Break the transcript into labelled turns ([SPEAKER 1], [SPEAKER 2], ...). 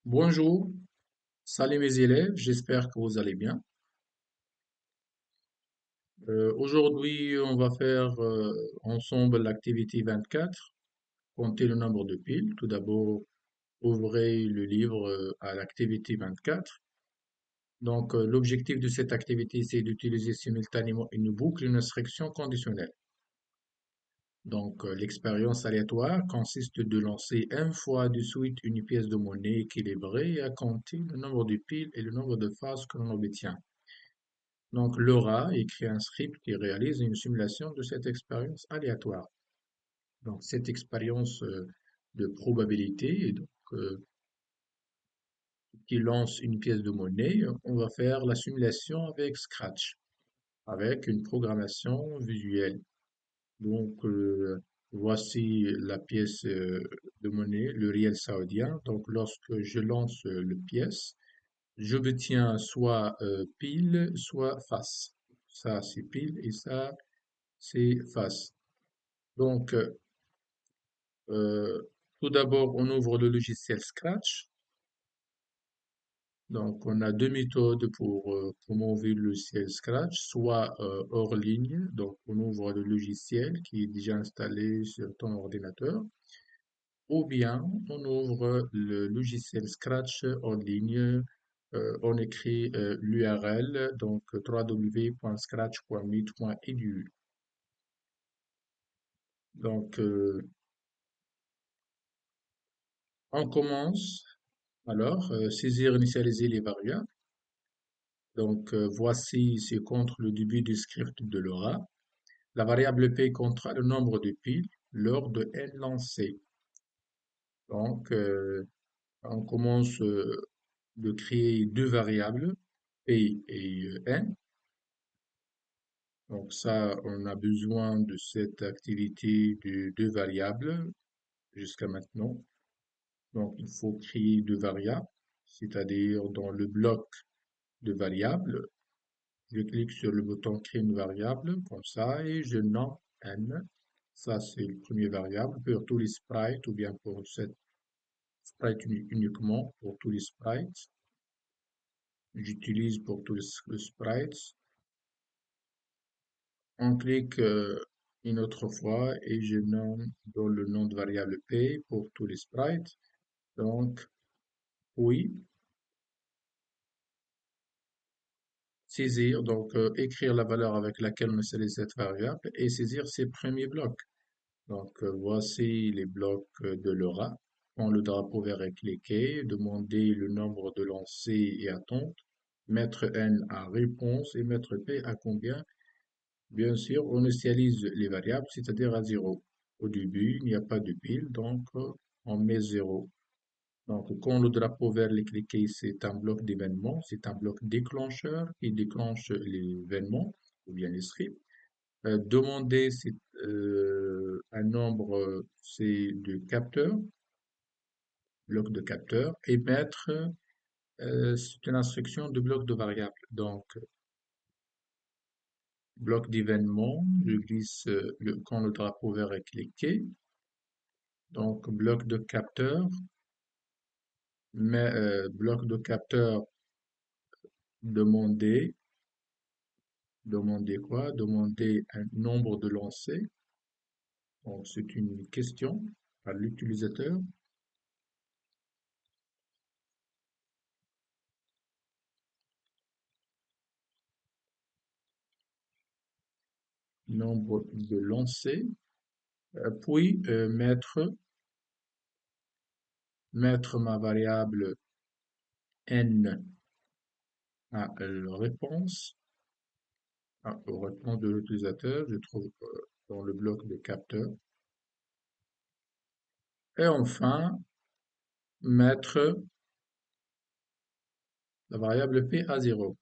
[SPEAKER 1] Bonjour, salut mes élèves, j'espère que vous allez bien. Aujourd'hui, on va faire ensemble l'activité 24, compter le nombre de piles. Tout d'abord, ouvrez le livre à l'activité 24. Donc, l'objectif de cette activité, c'est d'utiliser simultanément une boucle et une instruction conditionnelle. Donc, l'expérience aléatoire consiste de lancer une fois de suite une pièce de monnaie équilibrée et à compter le nombre de piles et le nombre de faces que l'on obtient. Donc, Laura écrit un script qui réalise une simulation de cette expérience aléatoire. Donc, cette expérience de probabilité, qui lance une pièce de monnaie, on va faire la simulation avec Scratch, avec une programmation visuelle. Donc, voici la pièce de monnaie, le riel saoudien. Donc, lorsque je lance le pièce, j'obtiens soit pile, soit face. Ça, c'est pile et ça, c'est face. Donc, euh, tout d'abord, on ouvre le logiciel Scratch. Donc, on a deux méthodes pour ouvrir le logiciel Scratch, soit hors ligne, donc on ouvre le logiciel qui est déjà installé sur ton ordinateur, ou bien on ouvre le logiciel Scratch en ligne, on écrit l'URL, donc www.scratch.meet.edu. Donc, on commence. Alors, saisir, initialiser les variables. Donc, voici ce contre le début du script de Laura. La variable P comptera le nombre de piles lors de n lancées. Donc, on commence de créer deux variables, P et n. Donc, ça, on a besoin de cette activité de deux variables jusqu'à maintenant. Donc, il faut créer deux variables, c'est-à-dire dans le bloc de variables, je clique sur le bouton créer une variable, comme ça, et je nomme n. Ça, c'est le premier variable pour tous les sprites ou bien pour cette sprite uniquement pour tous les sprites. J'utilise pour tous les sprites. On clique une autre fois et je nomme dans le nom de variable p pour tous les sprites. Donc, oui, saisir, donc écrire la valeur avec laquelle on utilise cette variable et saisir ses premiers blocs. Donc, voici les blocs de Laura. Quand le drapeau vert est cliqué, demander le nombre de lancers et attente, mettre N à réponse et mettre P à combien. Bien sûr, on initialise les variables, c'est-à-dire à 0. Au début, il n'y a pas de pile, donc on met 0. Donc, quand le drapeau vert est cliqué, c'est un bloc d'événements, c'est un bloc déclencheur qui déclenche l'événement ou bien les scripts. Demander c'est un nombre, c'est de capteurs, bloc de capteurs, et mettre, c'est une instruction de bloc de variables. Donc, bloc d'événements, je glisse quand le drapeau vert est cliqué. Donc, bloc de capteurs, mais bloc de capteurs, demander, demander quoi? Demander un nombre de lancers. Donc, c'est une question à l'utilisateur. Nombre de lancers. Puis mettre ma variable n à la réponse, aux réponses de l'utilisateur, je trouve dans le bloc de capteur. Et enfin, mettre la variable p à 0.